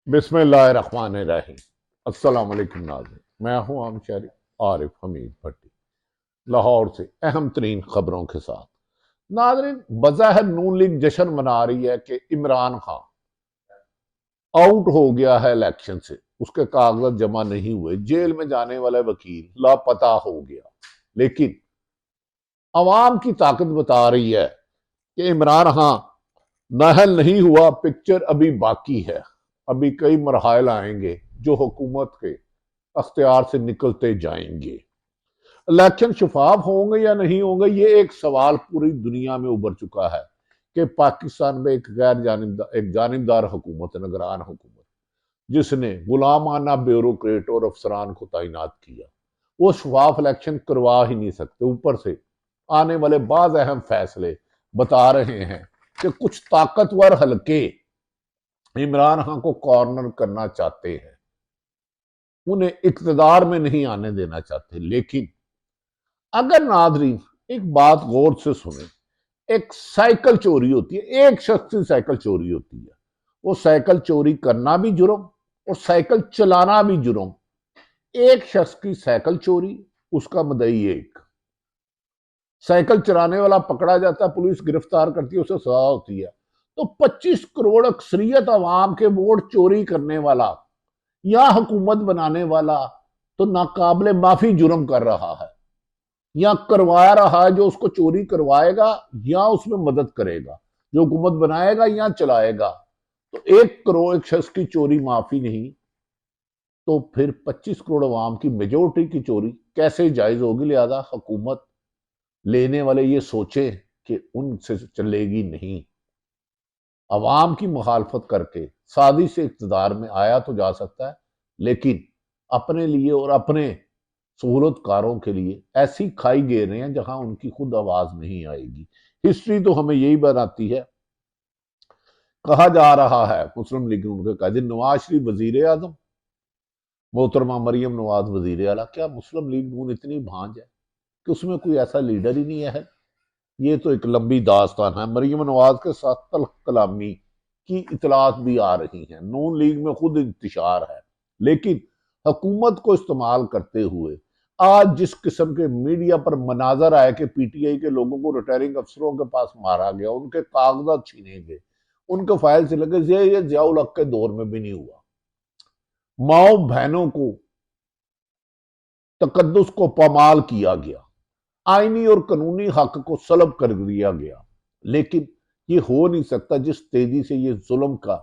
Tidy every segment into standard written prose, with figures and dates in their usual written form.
बिस्मिल्लाहिर्रहमानिर्रहीम। अस्सलाम वालेकुम नाज़रीन, मैं हूं आम शहरी आरिफ हमीद भट्टी, लाहौर से अहम तरीन खबरों के साथ। नाज़रीन, बज़ाहिर नून लीग जश्न मना रही है कि इमरान खान आउट हो गया है इलेक्शन से, उसके कागजात जमा नहीं हुए, जेल में जाने वाला वकील लापता हो गया। लेकिन अवाम की ताकत बता रही है कि इमरान खान नाहल नहीं हुआ, पिक्चर अभी बाकी है। अभी कई मरहल आएंगे जो हुकूमत के अख्तियार से निकलते जाएंगे। इलेक्शन शफाफ होंगे या नहीं होंगे, ये एक सवाल पूरी दुनिया में उभर चुका है कि पाकिस्तान में एक जानिबदार हुकूमत, निगरान हुकूमत, जिसने गुलामाना ब्यूरोक्रेट और अफसरान को तैनात किया, वो शफाफ इलेक्शन करवा ही नहीं सकते। ऊपर से आने वाले बाज अहम फैसले बता रहे हैं कि कुछ ताकतवर हलके इमरान खान को कॉर्नर करना चाहते हैं, उन्हें इक्तदार में नहीं आने देना चाहते। लेकिन अगर नादरीन एक बात गौर से सुने, एक साइकिल चोरी होती है, एक शख्स की साइकिल चोरी होती है, वो साइकिल चोरी करना भी जुर्म और साइकिल चलाना भी जुर्म। एक शख्स की साइकिल चोरी, उसका मदई एक, साइकिल चलाने वाला पकड़ा जाता है, पुलिस गिरफ्तार करती है, उसे सजा होती है। तो 25 करोड़ अक्सरियत अवाम के वोट चोरी करने वाला या हुकूमत बनाने वाला तो नाकाबिले माफी जुर्म कर रहा है, या करवा रहा है। जो उसको चोरी करवाएगा या उसमें मदद करेगा, जो हुकूमत बनाएगा या चलाएगा। तो 1 करोड़ एक शख्स की चोरी माफी नहीं, तो फिर 25 करोड़ अवाम की मेजोरिटी की चोरी कैसे जायज होगी। लिहाजा हुकूमत लेने वाले ये सोचे कि उनसे चलेगी नहीं, अवाम की मुखालफत करके सादी से इक्तदार में आया तो जा सकता है, लेकिन अपने लिए और अपने सहूलतकारों के लिए ऐसी खाई घेर रहे हैं जहां उनकी खुद आवाज नहीं आएगी। हिस्ट्री तो हमें यही बताती है। कहा जा रहा है मुस्लिम लीग उनके कायदे नवाज शरीफ वजीर आजम, मोहतरमा मरियम नवाज वजीर आला। क्या मुस्लिम लीग नून इतनी भांज है कि उसमें कोई ऐसा लीडर ही नहीं है? ये तो एक लंबी दास्तान है। मरियम नवाज के साथ तल्ख कलामी की इतलात भी आ रही हैं, नून लीग में खुद इंतशार है। लेकिन हुकूमत को इस्तेमाल करते हुए आज जिस किस्म के मीडिया पर मनाजर आए कि पीटीआई के लोगों को रिटायरिंग अफसरों के पास मारा गया, उनके कागजात छीने गए, उनके फाइल से लगे, ये जियाउल हक के दौर में भी नहीं हुआ। माओ बहनों को तकद्दुस को पामाल किया गया, आईनी और कानूनी हक को सलब कर दिया गया। लेकिन ये हो नहीं सकता जिस तेजी से ये जुल्म का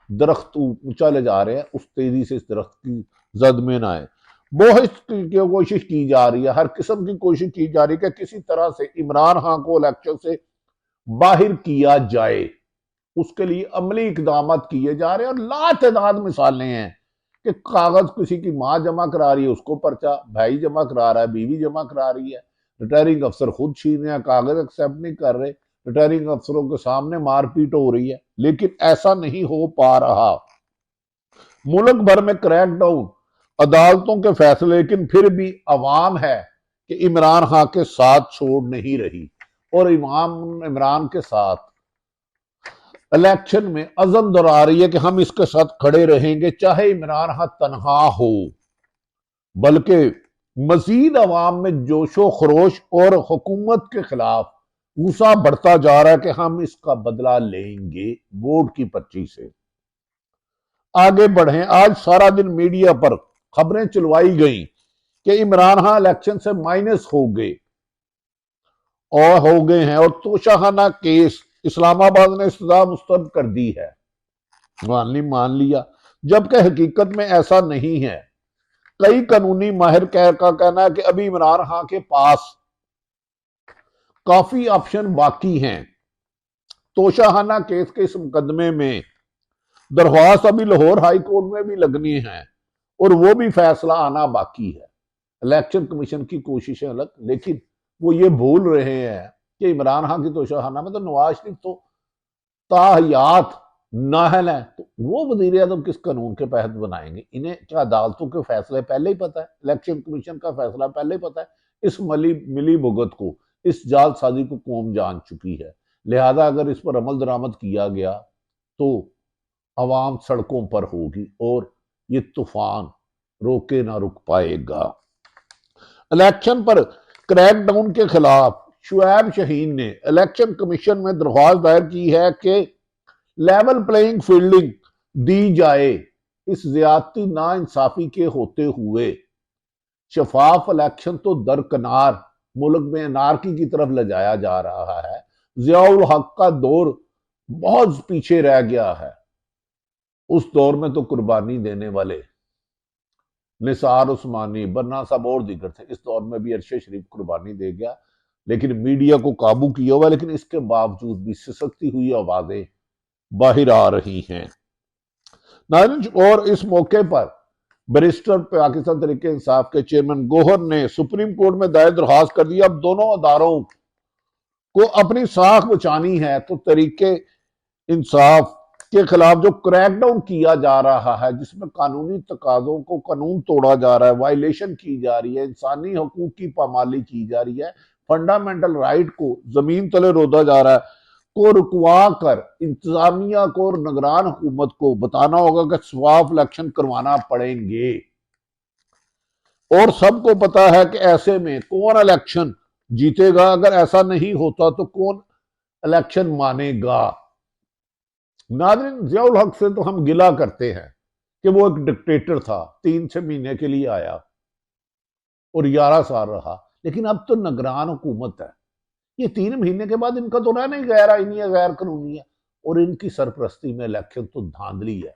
दरख्त ऊंचा ले जा रहे हैं, उस तेजी से इस दरख्त की जद में ना आए। बहुत की कोशिश की जा रही है, हर किस्म की कोशिश की जा रही है कि किसी तरह से इमरान खान को इलेक्शन से बाहर किया जाए। उसके लिए अमली इकदाम किए जा रहे हैं और लातादाद मिसालें हैं कि कागज किसी की माँ जमा करा रही है, उसको पर्चा, भाई जमा करा रहा है, बीवी जमा करा रही है, रिटायरिंग अफसर खुद छीन रहे हैं, कागज एक्सेप्ट नहीं कर रहे, रिटायरिंग अफसरों के सामने मारपीट हो रही है। लेकिन ऐसा नहीं हो पा रहा। मुल्क भर में क्रैकडाउन, अदालतों के फैसले, लेकिन फिर भी अवाम है कि इमरान खान के साथ छोड़ नहीं रही और इमाम इमरान के साथ इलेक्शन में अज़म दोहरा रही है कि हम इसके साथ खड़े रहेंगे चाहे इमरान खान तनहा हो। बल्कि मजीद अवाम में जोशो खरोश और हुकूमत के खिलाफ गुस्सा बढ़ता जा रहा है कि हम इसका बदला लेंगे वोट की पर्ची से। आगे बढ़े। आज सारा दिन मीडिया पर खबरें चलवाई गई कि इमरान खान इलेक्शन से माइनस हो गए हैं और तोशाखाना केस इस्लामाबाद ने सजा मुस्तरद कर दी है। मान लिया, जबकि हकीकत में ऐसा नहीं है। कई कानूनी माहिर का कहना है कि अभी इमरान खान के पास काफी ऑप्शन बाकी हैं। तोशाखाना केस के इस मुकदमे में दरख्वास्त अभी लाहौर हाई कोर्ट में भी लगनी है और वो भी फैसला आना बाकी है। इलेक्शन कमीशन की कोशिशें अलग, लेकिन वो ये भूल रहे हैं कि इमरान खान की तोशाखाना में तो नवाज शरीफ तो ताहयात नाहल है, तो वो वजीर आजम किस कानून के तहत बनाएंगे? इन्हें क्या अदालतों के फैसले पहले ही पता है? इलेक्शन कमीशन का फैसला पहले ही पता है? इस मिली भुगत को, इस जालसाजी को कौम जान चुकी है। लिहाजा अगर इस पर अमल दरामद किया गया तो आवाम सड़कों पर होगी और ये तूफान रोके ना रुक पाएगा। इलेक्शन पर क्रैकडाउन के खिलाफ शुएब शहीन ने इलेक्शन कमीशन में दरख्वास्त दायर की है कि लेवल प्लेइंग फील्डिंग दी जाए। इस ज्यादती ना इंसाफी के होते हुए शफाफ इलेक्शन तो दरकनार मुल्क में अनारकी की तरफ ले जाया जा रहा है। जियाउल हक का दौर बहुत पीछे रह गया है। उस दौर में तो कुर्बानी देने वाले निसार उस्मानी, बन्ना साहब और दिगर थे। इस दौर में भी अरशद शरीफ कुर्बानी दे गया, लेकिन मीडिया को काबू किया हुआ। लेकिन इसके बावजूद भी सिसकती हुई आवाजें बाहर आ रही हैं। और इस मौके पर बैरिस्टर पाकिस्तान तहरीक इंसाफ के चेयरमैन गोहर ने सुप्रीम कोर्ट में दायर दरखास्त कर दी। अब दोनों अदारों को अपनी साख बचानी है तो तरीके इंसाफ के खिलाफ जो क्रैकडाउन किया जा रहा है, जिसमें कानूनी तकाजों को कानून तोड़ा जा रहा है, वायलेशन की जा रही है, इंसानी हकूक की पामाली की जा रही है, फंडामेंटल राइट को जमीन तले रोदा जा रहा है, को रुकवा कर इंतजामिया को और निगरान हुकूमत को बताना होगा कि शफाफ इलेक्शन करवाना पड़ेंगे। और सबको पता है कि ऐसे में कौन इलेक्शन जीतेगा। अगर ऐसा नहीं होता तो कौन इलेक्शन मानेगा। नाज़रीन, जियाउल हक से तो हम गिला करते हैं कि वो एक डिक्टेटर था, 3-6 महीने के लिए आया और 11 साल रहा, लेकिन अब तो निगरान हुकूमत है। ये 3 महीने के बाद इनका तो रहना ही गैर आईनी है, गैर कानूनी है, और इनकी सरपरस्ती में इलेक्शन तो धांधली है।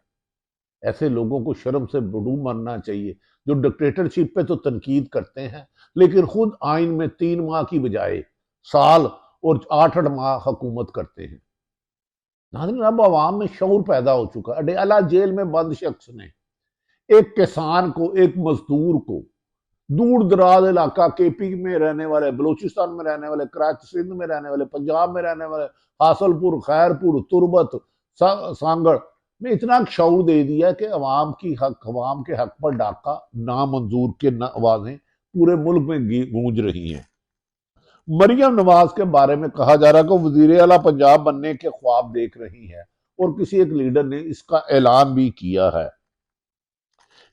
ऐसे लोगों को शर्म से बड़ू मरना चाहिए जो डिक्टेटरशिप पे तो तनकीद करते हैं, लेकिन खुद आइन में 3 माह की बजाय साल और 8-8 माह हुकूमत करते हैं। नाज़रीन, अब आवाम में शऊर पैदा हो चुका है। अडयाला जेल में बंद शख्स ने एक किसान को, एक मजदूर को, दूर दराज इलाका केपी में रहने वाले, बलूचिस्तान में रहने वाले, कराची सिंध में रहने वाले, पंजाब में रहने वाले, हासलपुर, खैरपुर, तुरबत, सांगड़ में इतना शऊर दे दिया कि अवाम के हक पर डाका नामंजूर के आवाजें पूरे मुल्क में गूंज रही हैं। मरियम नवाज के बारे में कहा जा रहा है कि वजीर आला पंजाब बनने के ख्वाब देख रही है और किसी एक लीडर ने इसका ऐलान भी किया है।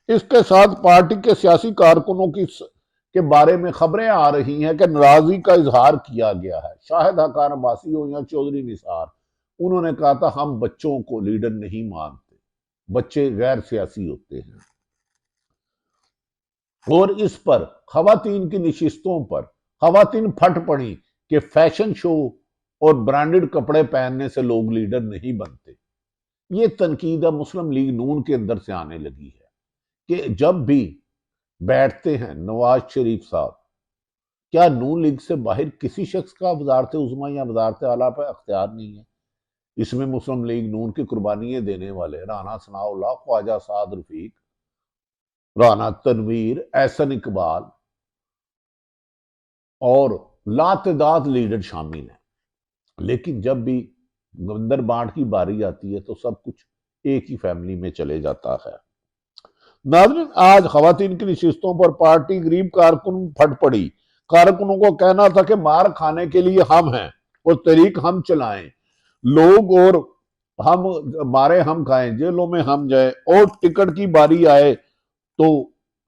इसके साथ पार्टी के सियासी कारकुनों के बारे में खबरें आ रही हैं कि नाराजगी का इजहार किया गया है। शाहिद हकान अब्बासी हो या चौधरी निसार, उन्होंने कहा था हम बच्चों को लीडर नहीं मानते, बच्चे गैर सियासी होते हैं। और इस पर खवातीन की नशिस्तों पर खवातीन फट पड़ी कि फैशन शो और ब्रांडेड कपड़े पहनने से लोग लीडर नहीं बनते। ये तनकीद अब मुस्लिम लीग नून के अंदर से आने लगी है कि जब भी बैठते हैं नवाज शरीफ साहब, क्या नून लीग से बाहर किसी शख्स का वजारत उज़्मा या वजारत आला पर अख्तियार नहीं है। इसमें मुस्लिम लीग नून की कुर्बानियां देने वाले राना सनाउल्लाह, ख्वाजा साद रफीक, राना तनवीर, एहसन इकबाल और लातदाद लीडर शामिल हैं। लेकिन जब भी गंदर बांट की बारी आती है तो सब कुछ एक ही फैमिली में चले जाता है। नाज़रीन, आज खवातीन की नशिस्तों पर पार्टी गरीब कारकुन फट पड़ी। कारकुनों को कहना था कि मार खाने के लिए हम हैं और तहरीक हम चलाएं, लोग और हम मारे हम खाएं, जेलों में हम जाए, और टिकट की बारी आए तो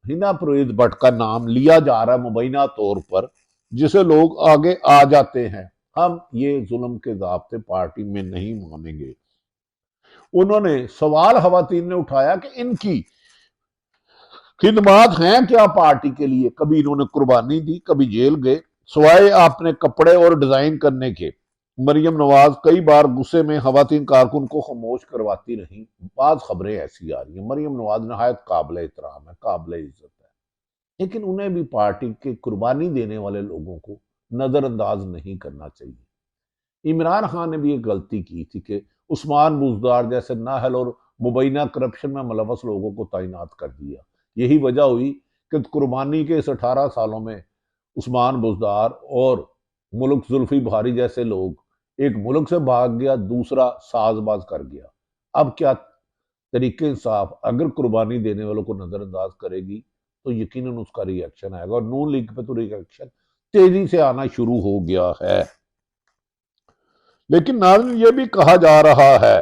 हिना परवेज भट्ट का नाम लिया जा रहा है मुबैना तौर पर, जिसे लोग आगे आ जाते हैं। हम ये जुल्म के ज़ाब्ते पार्टी में नहीं मानेंगे। उन्होंने सवाल खवातीन ने उठाया कि इनकी खिदमात हैं क्या पार्टी के लिए। कभी इन्होंने कुर्बानी दी, कभी जेल गए, सवाए आपने कपड़े और डिजाइन करने के। मरियम नवाज कई बार गुस्से में खवातीन कारकुन को खामोश करवाती रही। बाज खबरें ऐसी आ रही हैं मरियम नवाज नहायत काबिल एहतराम है, काबिल इज्जत है, लेकिन उन्हें भी पार्टी के कुर्बानी देने वाले लोगों को नजरअंदाज नहीं करना चाहिए। इमरान खान ने भी एक गलती की थी कि उस्मान बुजदार जैसे नाहल और मुबैना करप्शन में मुलवस लोगों को तैनात कर दिया। यही वजह हुई कि कुर्बानी के इस 18 सालों में उस्मान बुजदार और मुल्क जुल्फी भारी जैसे लोग, एक मुल्क से भाग गया, दूसरा साजबाज कर गया। अब क्या तरीके इंसाफ अगर कुर्बानी देने वालों को नजरअंदाज करेगी तो यकीनन उसका रिएक्शन आएगा, और नून लीग पे तो रिएक्शन तेजी से आना शुरू हो गया है। लेकिन नाज़रीन, ये भी कहा जा रहा है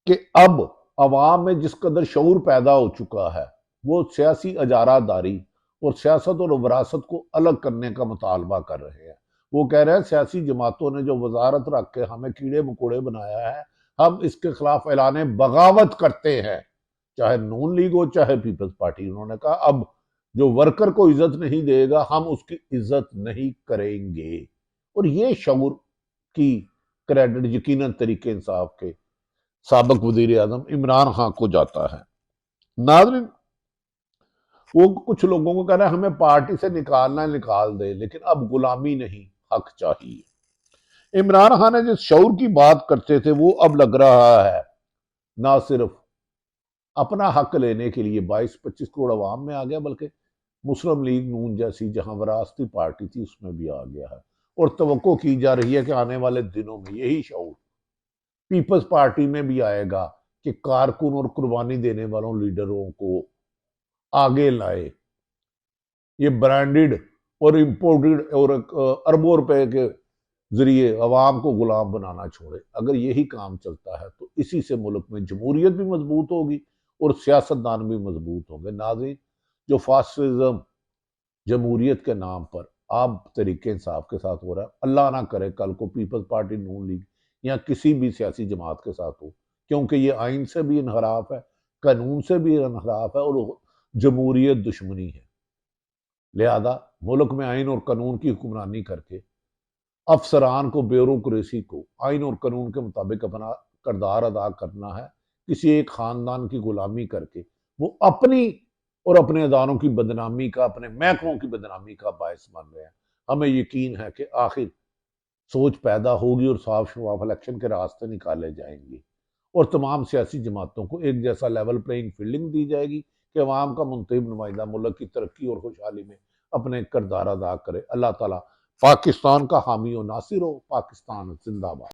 कि अब अवाम में जिस कदर शऊर पैदा हो चुका है, वो सियासी अजारादारी और सियासत और विरासत को अलग करने का मुतालबा कर रहे हैं। वो कह रहे हैं सियासी जमातों ने जो वजारत रख के हमें कीड़े मकोड़े बनाया है, हम इसके खिलाफ ऐलान बगावत करते हैं, चाहे नून लीग हो चाहे पीपल्स पार्टी। उन्होंने कहा अब जो वर्कर को इज्जत नहीं देगा हम उसकी इज्जत नहीं करेंगे। और ये शऊर की क्रेडिट यकीनन तरीके इंसाफ के साबिक वजीर आजम इमरान खान को जाता है। नाज़रीन, वो कुछ लोगों को कह रहा है हमें पार्टी से निकालना है, निकाल दे, लेकिन अब गुलामी नहीं, हक चाहिए। इमरान खान ने जिस शऊर की बात करते थे वो अब लग रहा है ना सिर्फ अपना हक लेने के लिए 22-25 करोड़ अवाम में आ गया, बल्कि मुस्लिम लीग नून जैसी जहां विरासती पार्टी थी उसमें भी आ गया है। और तवक्को की जा रही है कि आने वाले दिनों में यही शऊर पीपल्स पार्टी में भी आएगा कि कारकुन और कुर्बानी देने वालों लीडरों को आगे लाए, ये ब्रांडेड और इंपोर्टेड और अरबों रुपए के जरिए अवाम को गुलाम बनाना छोड़े। अगर यही काम चलता है तो इसी से मुल्क में जमहूरियत भी मजबूत होगी और सियासतदान भी मजबूत होंगे। नाज़रीन, जो फासिज्म जमहूरियत के नाम पर आप तरीके इंसाफ के साथ हो रहा है, अल्लाह ना करे कल को पीपल्स पार्टी, नून लीग या किसी भी सियासी जमात के साथ हो, क्योंकि ये आइन से भी इनहराफ है, कानून से भी इनहराफ है और जमहूरियत दुश्मनी है। लिहाजा मुल्क में आइन और कानून की हुक्मरानी करके अफसरान को, ब्यूरोक्रेसी को आइन और कानून के मुताबिक अपना किरदार अदा करना है। किसी एक खानदान की गुलामी करके वो अपनी और अपने अदारों की बदनामी का, अपने महकमों की बदनामी का बायस बन रहे हैं। हमें यकीन है कि आखिर सोच पैदा होगी और साफ शफाफ इलेक्शन के रास्ते निकाले जाएंगे और तमाम सियासी जमातों को एक जैसा लेवल प्लेइंग फील्डिंग दी जाएगी कि अवाम का मुंतखब नुमाइंदा मुल्क की तरक्की और खुशहाली में अपने किरदार अदा करे। अल्लाह ताला पाकिस्तान का हामी और नासिर हो। पाकिस्तान जिंदाबाद।